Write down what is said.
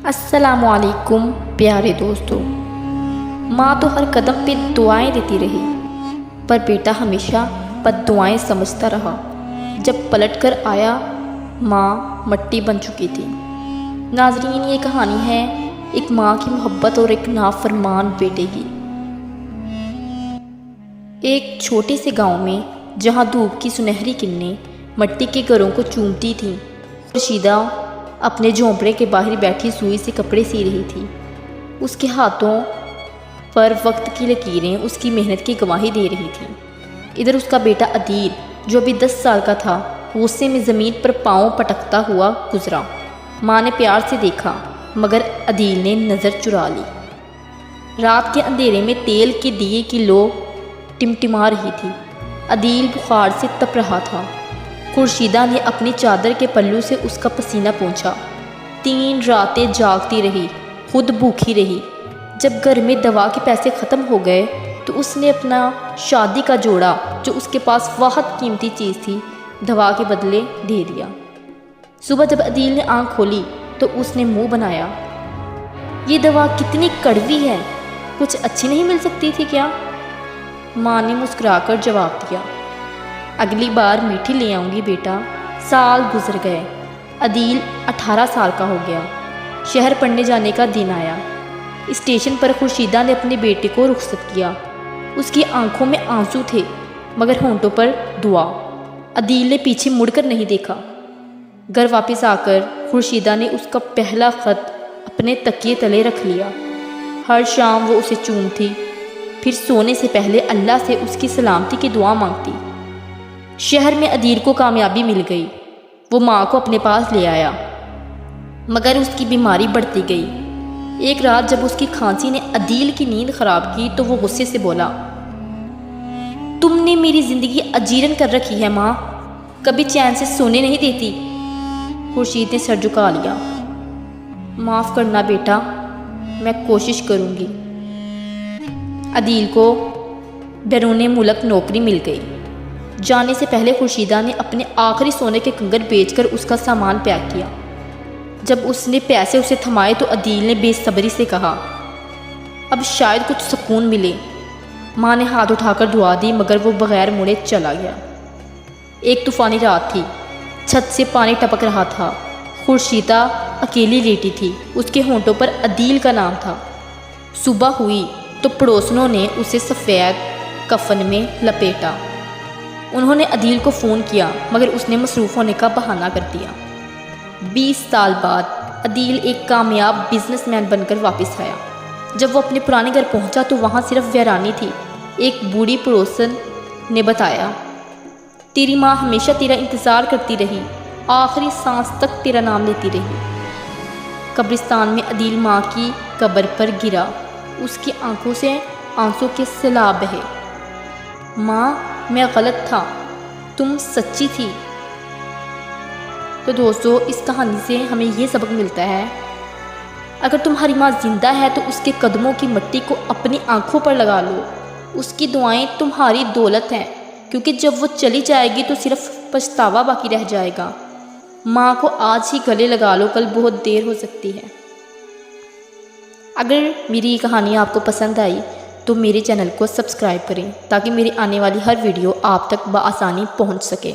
السلام علیکم پیارے دوستوں۔ ماں تو ہر قدم پہ دعائیں دیتی رہی، پر بیٹا ہمیشہ بد دعائیں سمجھتا رہا۔ جب پلٹ کر آیا، ماں مٹی بن چکی تھی۔ ناظرین، یہ کہانی ہے ایک ماں کی محبت اور ایک نافرمان بیٹے کی۔ ایک چھوٹے سے گاؤں میں، جہاں دھوپ کی سنہری کرنیں مٹی کے گھروں کو چومتی تھیں، خورشیدہ اپنے جھونپڑے کے باہر بیٹھی سوئی سے کپڑے سی رہی تھی۔ اس کے ہاتھوں پر وقت کی لکیریں اس کی محنت کی گواہی دے رہی تھیں۔ ادھر اس کا بیٹا عدیل، جو ابھی 10 سال کا تھا، غصے میں زمین پر پاؤں پٹکتا ہوا گزرا۔ ماں نے پیار سے دیکھا، مگر عدیل نے نظر چرا لی۔ رات کے اندھیرے میں تیل کے دیے کی لو ٹمٹما رہی تھی۔ عدیل بخار سے تپ رہا تھا۔ خورشیدہ نے اپنی چادر کے پلو سے اس کا پسینہ پونچھا۔ 3 راتیں جاگتی رہی، خود بھوکی رہی۔ جب گھر میں دوا کے پیسے ختم ہو گئے تو اس نے اپنا شادی کا جوڑا، جو اس کے پاس واحد قیمتی چیز تھی، دوا کے بدلے دے دیا۔ صبح جب عدیل نے آنکھ کھولی تو اس نے منہ بنایا۔ یہ دوا کتنی کڑوی ہے، کچھ اچھی نہیں مل سکتی تھی کیا؟ ماں نے مسکرا کر جواب دیا، اگلی بار میٹھی لے آؤں گی بیٹا۔ سال گزر گئے۔ عدیل 18 سال کا ہو گیا۔ شہر پڑھنے جانے کا دن آیا۔ اسٹیشن پر خورشیدہ نے اپنے بیٹے کو رخصت کیا۔ اس کی آنکھوں میں آنسو تھے، مگر ہونٹوں پر دعا۔ عدیل نے پیچھے مڑ کر نہیں دیکھا۔ گھر واپس آ کر خورشیدہ نے اس کا پہلا خط اپنے تکیے تلے رکھ لیا۔ ہر شام وہ اسے چومتی، پھر سونے سے پہلے اللہ سے اس کی سلامتی کی دعا مانگتی۔ شہر میں عدیل کو کامیابی مل گئی۔ وہ ماں کو اپنے پاس لے آیا، مگر اس کی بیماری بڑھتی گئی۔ ایک رات جب اس کی کھانسی نے عدیل کی نیند خراب کی تو وہ غصے سے بولا، تم نے میری زندگی اجیرن کر رکھی ہے ماں، کبھی چین سے سونے نہیں دیتی۔ خورشید نے سر جھکا لیا۔ معاف کرنا بیٹا، میں کوشش کروں گی۔ عدیل کو بیرون ملک نوکری مل گئی۔ جانے سے پہلے خورشیدہ نے اپنے آخری سونے کے کنگن بیچ کر اس کا سامان پیک کیا۔ جب اس نے پیسے اسے تھمائے تو عدیل نے بے صبری سے کہا، اب شاید کچھ سکون ملے۔ ماں نے ہاتھ اٹھا کر دعا دی، مگر وہ بغیر مڑے چلا گیا۔ ایک طوفانی رات تھی، چھت سے پانی ٹپک رہا تھا۔ خورشیدہ اکیلی لیٹی تھی، اس کے ہونٹوں پر عدیل کا نام تھا۔ صبح ہوئی تو پڑوسنوں نے اسے سفید کفن میں لپیٹا۔ انہوں نے عدیل کو فون کیا، مگر اس نے مصروف ہونے کا بہانہ کر دیا۔ 20 سال بعد عدیل ایک کامیاب بزنس مین بن کر واپس آیا۔ جب وہ اپنے پرانے گھر پہنچا تو وہاں صرف ویرانی تھی۔ ایک بوڑھی پڑوسن نے بتایا، تیری ماں ہمیشہ تیرا انتظار کرتی رہی، آخری سانس تک تیرا نام لیتی رہی۔ قبرستان میں عدیل ماں کی قبر پر گرا۔ اس کی آنکھوں سے آنسوں کے سیلاب بہے۔ ماں، میں غلط تھا، تم سچی تھی۔ تو دوستو، اس کہانی سے ہمیں یہ سبق ملتا ہے، اگر تمہاری ماں زندہ ہے تو اس کے قدموں کی مٹی کو اپنی آنکھوں پر لگا لو۔ اس کی دعائیں تمہاری دولت ہیں، کیونکہ جب وہ چلی جائے گی تو صرف پچھتاوا باقی رہ جائے گا۔ ماں کو آج ہی گلے لگا لو، کل بہت دیر ہو سکتی ہے۔ اگر میری یہ کہانی آپ کو پسند آئی تو میرے چینل کو سبسکرائب کریں، تاکہ میری آنے والی ہر ویڈیو آپ تک بآسانی پہنچ سکے۔